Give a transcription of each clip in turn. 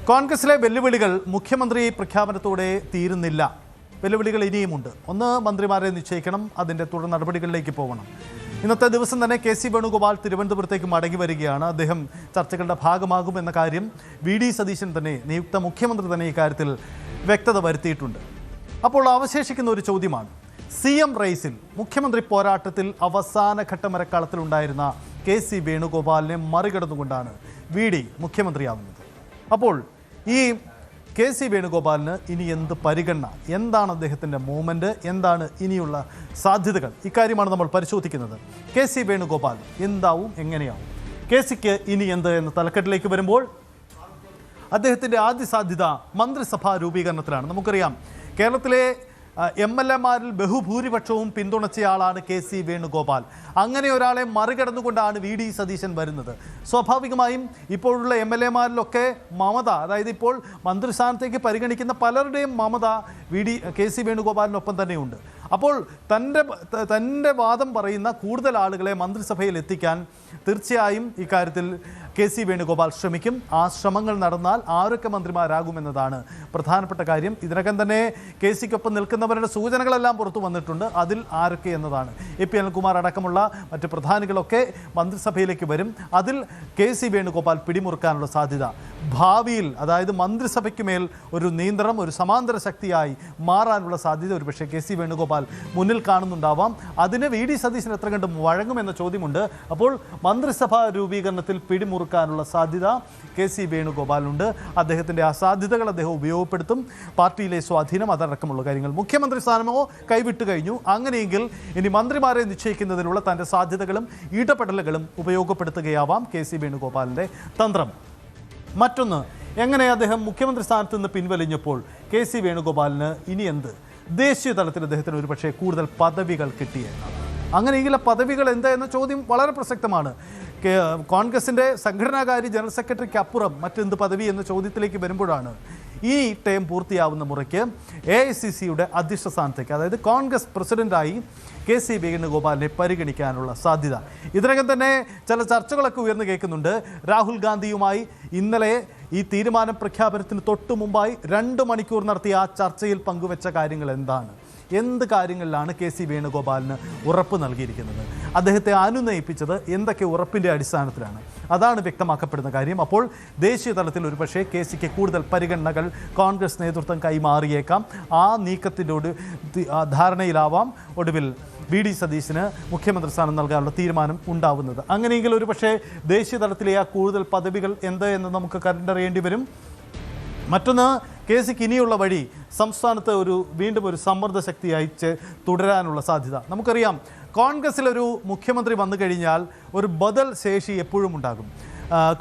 കോൺഗ്രസിലെ വെല്ലുവിളികൾ മുഖ്യമന്ത്രി പ്രഖ്യാപനത്തോടെ തീരുന്നില്ല. വെല്ലുവിളികൾ ഇനിയുമുണ്ട്. ഒന്ന്, മന്ത്രിമാരെ നിശ്ചയിക്കണം, അതിൻ്റെ തുടർ നടപടികളിലേക്ക് പോകണം. ഇന്നത്തെ ദിവസം തന്നെ കെ.സി. വേണുഗോപാൽ തിരുവനന്തപുരത്തേക്ക് മടങ്ങി വരികയാണ്. അദ്ദേഹം ചർച്ചകളുടെ ഭാഗമാകുമെന്ന കാര്യം വി.ഡി. സതീശൻ തന്നെ, നിയുക്ത മുഖ്യമന്ത്രി തന്നെ ഇക്കാര്യത്തിൽ വ്യക്തത വരുത്തിയിട്ടുണ്ട്. അപ്പോൾ അവശേഷിക്കുന്ന ഒരു ചോദ്യമാണ്, CM റേസിൽ മുഖ്യമന്ത്രി പോരാട്ടത്തിൽ അവസാന ഘട്ട മരക്കളത്തിലുണ്ടായിരുന്ന കെ.സി. വേണുഗോപാലിനെ മറികടന്നുകൊണ്ടാണ് വി.ഡി. മുഖ്യമന്ത്രിയാവുന്നത്. അപ്പോൾ ഈ കെ.സി. വേണുഗോപാലിന് ഇനി എന്ത് പരിഗണന, എന്താണ് അദ്ദേഹത്തിൻ്റെ മൂവ്മെൻറ്റ്, എന്താണ് ഇനിയുള്ള സാധ്യതകൾ, ഇക്കാര്യമാണ് നമ്മൾ പരിശോധിക്കുന്നത്. കെ.സി. വേണുഗോപാൽ എന്താവും, എങ്ങനെയാവും, കെ.സിക്ക് ഇനി എന്ത് എന്ന തലക്കെട്ടിലേക്ക് വരുമ്പോൾ അദ്ദേഹത്തിൻ്റെ ആദ്യ സാധ്യത മന്ത്രിസഭാ രൂപീകരണത്തിലാണ്. നമുക്കറിയാം, കേരളത്തിലെ MLA-മാരിൽ ബഹുഭൂരിപക്ഷവും പിന്തുണച്ചയാളാണ് കെ.സി. വേണുഗോപാൽ. അങ്ങനെ ഒരാളെ മറികടന്നുകൊണ്ടാണ് വി.ഡി. സതീശൻ വരുന്നത്. സ്വാഭാവികമായും ഇപ്പോഴുള്ള MLA-മാരിലൊക്കെ മമത, അതായത് ഇപ്പോൾ മന്ത്രിസ്ഥാനത്തേക്ക് പരിഗണിക്കുന്ന പലരുടെയും മമത കെ.സി. വേണുഗോപാലിനൊപ്പം തന്നെയുണ്ട്. അപ്പോൾ തൻ്റെ വാദം പറയുന്ന കൂടുതൽ ആളുകളെ മന്ത്രിസഭയിൽ എത്തിക്കാൻ തീർച്ചയായും ഇക്കാര്യത്തിൽ കെ.സി. വേണുഗോപാൽ ശ്രമിക്കും. ആ ശ്രമങ്ങൾ നടന്നാൽ ആരൊക്കെ മന്ത്രിമാരാകുമെന്നതാണ് പ്രധാനപ്പെട്ട കാര്യം. ഇതിനകം തന്നെ കെ.സിക്കൊപ്പം നിൽക്കുന്നവരുടെ സൂചനകളെല്ലാം പുറത്തു വന്നിട്ടുണ്ട്. അതിൽ ആരൊക്കെ എന്നതാണ്. A.P. അനിൽകുമാർ അടക്കമുള്ള മറ്റ് പ്രധാനികളൊക്കെ മന്ത്രിസഭയിലേക്ക് വരും. അതിൽ കെ.സി. വേണുഗോപാൽ പിടിമുറുക്കാനുള്ള സാധ്യത ഭാവിയിൽ, അതായത് മന്ത്രിസഭയ്ക്ക് മേൽ ഒരു നിയന്ത്രണം, ഒരു സമാന്തര ശക്തിയായി മാറാനുള്ള സാധ്യത ഒരുപക്ഷെ കെ.സി. വേണുഗോപാൽ മുന്നിൽ കാണുന്നുണ്ടാവാം. അതിന് വി.ഡി. സതീശൻ എത്ര കണ്ടും വഴങ്ങുമെന്ന ചോദ്യമുണ്ട്. അപ്പോൾ മന്ത്രിസഭാ രൂപീകരണത്തിൽ പിടിമുറുക്കാനുള്ള സാധ്യത കെ.സി. വേണുഗോപാലുണ്ട്. അദ്ദേഹത്തിൻ്റെ ആ സാധ്യതകൾ അദ്ദേഹം ഉപയോഗപ്പെടുത്തും. പാർട്ടിയിലെ സ്വാധീനം, അതടക്കമുള്ള കാര്യങ്ങൾ. മുഖ്യമന്ത്രി സ്ഥാനമോ കൈവിട്ടു കഴിഞ്ഞു. അങ്ങനെയെങ്കിൽ ഇനി മന്ത്രിമാരെ നിശ്ചയിക്കുന്നതിനുള്ള തൻ്റെ സാധ്യതകളും ഇടപെടലുകളും ഉപയോഗപ്പെടുത്തുകയാവാം കെ.സി. വേണുഗോപാലിൻ്റെ തന്ത്രം. മറ്റൊന്ന്, എങ്ങനെ അദ്ദേഹം മുഖ്യമന്ത്രി സ്ഥാനത്ത് നിന്ന് പിൻവലിഞ്ഞപ്പോൾ കെ.സി. വേണുഗോപാലിന് ഇനി എന്ത്, ദേശീയ തലത്തിൽ അദ്ദേഹത്തിന് ഒരുപക്ഷെ കൂടുതൽ പദവികൾ കിട്ടിയേക്കാം. അങ്ങനെയെങ്കിൽ പദവികൾ എന്താ എന്ന ചോദ്യം വളരെ പ്രസക്തമാണ്. കോൺഗ്രസിൻ്റെ സംഘടനാകാരി ജനറൽ സെക്രട്ടറിക്ക് അപ്പുറം മറ്റെന്ത് പദവി എന്ന ചോദ്യത്തിലേക്ക് വരുമ്പോഴാണ് ഈ ടേം പൂർത്തിയാവുന്ന മുറയ്ക്ക് AICCയുടെ അധ്യക്ഷ സ്ഥാനത്തേക്ക്, അതായത് കോൺഗ്രസ് പ്രസിഡന്റായി കെ.സി. വേണുഗോപാലിനെ പരിഗണിക്കാനുള്ള സാധ്യത. ഇതിനകം തന്നെ ചില ചർച്ചകളൊക്കെ ഉയർന്നു കേൾക്കുന്നുണ്ട്. രാഹുൽ ഗാന്ധിയുമായി ഇന്നലെ ഈ തീരുമാനം പ്രഖ്യാപനത്തിന് തൊട്ടു മുമ്പായി 2 മണിക്കൂർ നടത്തിയ ആ ചർച്ചയിൽ പങ്കുവെച്ച കാര്യങ്ങൾ എന്താണ്, എന്ത് കാര്യങ്ങളിലാണ് കെ.സി. വേണുഗോപാലിന് ഉറപ്പ് നൽകിയിരിക്കുന്നത്, അദ്ദേഹത്തെ അനുനയിപ്പിച്ചത് എന്തൊക്കെ ഉറപ്പിൻ്റെ അടിസ്ഥാനത്തിലാണ്, അതാണ് വ്യക്തമാക്കപ്പെടുന്ന കാര്യം. അപ്പോൾ ദേശീയ തലത്തിൽ ഒരുപക്ഷെ കെ.സിക്ക് കൂടുതൽ പരിഗണനകൾ കോൺഗ്രസ് നേതൃത്വം കൈമാറിയേക്കാം. ആ നീക്കത്തിൻ്റെ ധാരണയിലാവാം ഒടുവിൽ വി.ഡി. സതീശന് മുഖ്യമന്ത്രി സ്ഥാനം നൽകാനുള്ള തീരുമാനം ഉണ്ടാവുന്നത്. അങ്ങനെയെങ്കിൽ ഒരുപക്ഷെ ദേശീയ തലത്തിലെ ആ കൂടുതൽ പദവികൾ എന്ത് എന്ന് നമുക്ക് കണ്ടറിയേണ്ടി വരും. മറ്റൊന്ന്, കെ.സിക്ക് ഇനിയുള്ള വഴി സംസ്ഥാനത്ത് വീണ്ടും ഒരു സമ്മർദ്ദ ശക്തിയായി തുടരാനുള്ള സാധ്യത. നമുക്കറിയാം, കോൺഗ്രസ്സിലൊരു മുഖ്യമന്ത്രി വന്നു കഴിഞ്ഞാൽ ഒരു ബദൽ ശേഷി എപ്പോഴും ഉണ്ടാകും.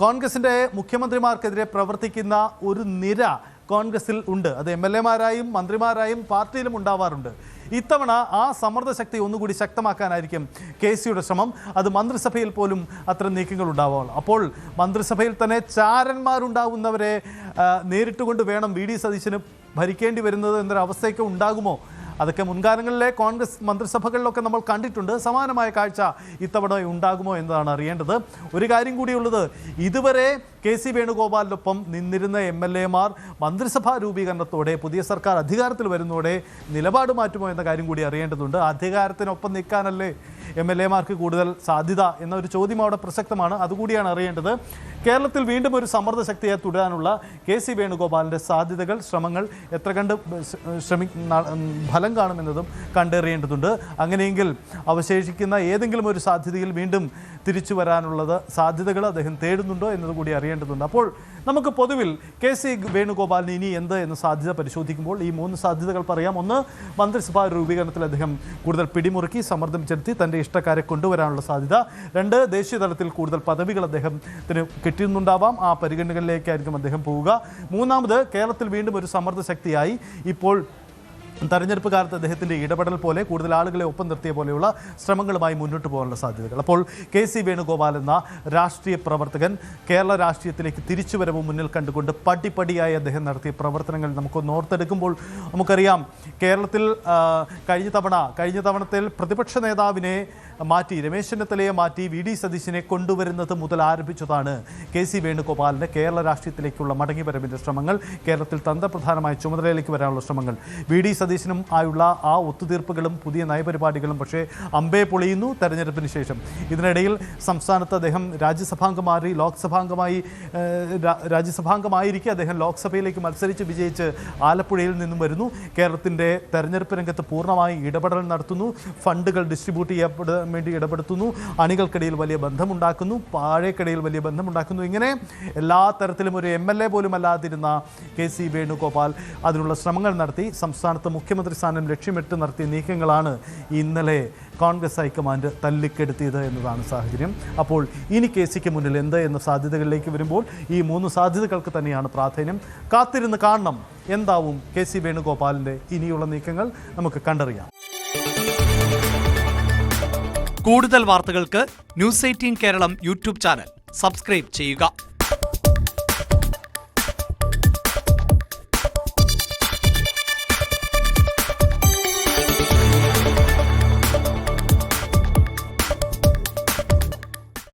കോൺഗ്രസിൻ്റെ മുഖ്യമന്ത്രിമാർക്കെതിരെ പ്രവർത്തിക്കുന്ന ഒരു നിര കോൺഗ്രസിൽ ഉണ്ട്. അത് MLA-മാരായും മന്ത്രിമാരായും പാർട്ടിയിലും ഉണ്ടാവാറുണ്ട്. ഇത്തവണ ആ സമ്മർദ്ദ ശക്തി ഒന്നുകൂടി ശക്തമാക്കാനായിരിക്കും കെ.സിയുടെ ശ്രമം. അത് മന്ത്രിസഭയിൽ പോലും അത്തരം നീക്കങ്ങൾ ഉണ്ടാവുകയുള്ളൂ. അപ്പോൾ മന്ത്രിസഭയിൽ തന്നെ ചാരന്മാരുണ്ടാവുന്നവരെ നേരിട്ടുകൊണ്ട് വേണം വി.ഡി. സതീശന് ഭരിക്കേണ്ടി വരുന്നത് എന്നൊരവസ്ഥയൊക്കെ ഉണ്ടാകുമോ? അതൊക്കെ മുൻകാലങ്ങളിലെ കോൺഗ്രസ് മന്ത്രിസഭകളിലൊക്കെ നമ്മൾ കണ്ടിട്ടുണ്ട്. സമാനമായ കാഴ്ച ഇത്തവണ ഉണ്ടാകുമോ എന്നതാണ് അറിയേണ്ടത്. ഒരു കാര്യം കൂടിയുള്ളത്, ഇതുവരെ കെ.സി. വേണുഗോപാലിനൊപ്പം നിന്നിരുന്ന MLA-മാർ മന്ത്രിസഭാ രൂപീകരണത്തോടെ, പുതിയ സർക്കാർ അധികാരത്തിൽ വരുന്നതോടെ നിലപാട് മാറ്റുമോ എന്ന കാര്യം കൂടി അറിയേണ്ടതുണ്ട്. അധികാരത്തിനൊപ്പം നിൽക്കാനല്ലേ MLA-മാർക്ക് കൂടുതൽ സാധ്യത എന്നൊരു ചോദ്യം അവിടെ പ്രസക്തമാണ്. അതുകൂടിയാണ് അറിയേണ്ടത്. കേരളത്തിൽ വീണ്ടും ഒരു സമ്മർദ്ദ ശക്തിയെ തുടരാനുള്ള കെ.സി. വേണുഗോപാലിൻ്റെ സാധ്യതകൾ, ശ്രമങ്ങൾ എത്ര കണ്ട് ഫലം കാണുമെന്നതും കണ്ടറിയേണ്ടതുണ്ട്. അങ്ങനെയെങ്കിൽ അവശേഷിക്കുന്ന ഏതെങ്കിലും ഒരു സാധ്യതയിൽ വീണ്ടും തിരിച്ചു വരാനുള്ളത് സാധ്യതകൾ അദ്ദേഹം തേടുന്നുണ്ടോ എന്നതുകൂടി അറിയേണ്ടതുണ്ട്. അപ്പോൾ നമുക്ക് പൊതുവിൽ കെ.സി. വേണുഗോപാലിന് ഇനി എന്ത് എന്ന സാധ്യത പരിശോധിക്കുമ്പോൾ ഈ 3 സാധ്യതകൾ പറയാം. ഒന്ന്, മന്ത്രിസഭാ രൂപീകരണത്തിൽ അദ്ദേഹം കൂടുതൽ പിടിമുറുക്കി സമ്മർദ്ദം ചെലുത്തി തൻ്റെ ഇഷ്ടക്കാരെ കൊണ്ടുവരാനുള്ള സാധ്യത. 2, ദേശീയ തലത്തിൽ കൂടുതൽ പദവികൾ അദ്ദേഹത്തിന് കിട്ടുന്നുണ്ടാവാം. ആ പരിഗണനകളിലേക്കായിരിക്കും അദ്ദേഹം പോവുക. 3ാമത്, കേരളത്തിൽ വീണ്ടും ഒരു സമ്മർദ്ദ ശക്തിയായി ഇപ്പോൾ തെരഞ്ഞെടുപ്പ് കാലത്ത് അദ്ദേഹത്തിൻ്റെ ഇടപെടൽ പോലെ കൂടുതൽ ആളുകളെ ഒപ്പം നിർത്തിയ പോലെയുള്ള ശ്രമങ്ങളുമായി മുന്നോട്ട് പോകാനുള്ള സാധ്യതകൾ. അപ്പോൾ KC വേണുഗോപാൽ എന്ന രാഷ്ട്രീയ പ്രവർത്തകൻ കേരള രാഷ്ട്രീയത്തിലേക്ക് തിരിച്ചുവരവ് മുന്നിൽ കണ്ടുകൊണ്ട് പടിപടിയായി അദ്ദേഹം നടത്തിയ പ്രവർത്തനങ്ങൾ നമുക്കൊന്ന് ഓർത്തെടുക്കുമ്പോൾ നമുക്കറിയാം, കേരളത്തിൽ കഴിഞ്ഞ തവണത്തിൽ പ്രതിപക്ഷ നേതാവിനെ മാറ്റി, രമേശ് ചെന്നിത്തലയെ മാറ്റി VD സതീശനെ കൊണ്ടുവരുന്നത് മുതൽ ആരംഭിച്ചതാണ് KC വേണുഗോപാലിൻ്റെ കേരള രാഷ്ട്രീയത്തിലേക്കുള്ള മടങ്ങിവരവിൻ്റെ ശ്രമങ്ങൾ, കേരളത്തിൽ തന്ത്രപ്രധാനമായ ചുമതലയിലേക്ക് വരാനുള്ള ശ്രമങ്ങൾ. VD സതീശനും ആയുള്ള ആ ഒത്തുതീർപ്പുകളും പുതിയ നയപരിപാടികളും പക്ഷേ അമ്പേ പൊളിയുന്നു തെരഞ്ഞെടുപ്പിന് ശേഷം. ഇതിനിടയിൽ സംസ്ഥാനത്ത് അദ്ദേഹം രാജ്യസഭാംഗമായിരിക്കെ അദ്ദേഹം ലോക്സഭയിലേക്ക് മത്സരിച്ച് വിജയിച്ച് ആലപ്പുഴയിൽ നിന്നും വരുന്നു. കേരളത്തിൻ്റെ തെരഞ്ഞെടുപ്പ് രംഗത്ത് പൂർണ്ണമായി ഇടപെടൽ നടത്തുന്നു, ഫണ്ടുകൾ ഡിസ്ട്രിബ്യൂട്ട് ചെയ്യപ്പെടാൻ വേണ്ടി ഇടപെടുത്തുന്നു, അണികൾക്കിടയിൽ വലിയ ബന്ധമുണ്ടാക്കുന്നു, പാഴേക്കിടയിൽ വലിയ ബന്ധമുണ്ടാക്കുന്നു. ഇങ്ങനെ എല്ലാ തരത്തിലും ഒരു MLA പോലും അല്ലാതിരുന്ന KC വേണുഗോപാൽ അതിനുള്ള ശ്രമങ്ങൾ നടത്തി. സംസ്ഥാനത്ത് മുഖ്യമന്ത്രി സ്ഥാനം ലക്ഷ്യമിട്ട് നടത്തിയ നീക്കങ്ങളാണ് ഇന്നലെ കോൺഗ്രസ് ഹൈക്കമാൻഡ് തല്ലിക്കെടുത്തിയത് എന്നതാണ് സാഹചര്യം. അപ്പോൾ ഇനി KCക്ക് മുന്നിൽ എന്ത് എന്ന സാധ്യതകളിലേക്ക് വരുമ്പോൾ ഈ 3 സാധ്യതകൾക്ക് തന്നെയാണ് പ്രാധാന്യം. കാത്തിരുന്ന് കാണണം എന്താവും KC വേണുഗോപാലിൻ്റെ ഇനിയുള്ള നീക്കങ്ങൾ, നമുക്ക് കണ്ടറിയാം. കൂടുതൽ വാർത്തകൾക്ക് News 18 Keralam YouTube channel subscribe ചെയ്യുക.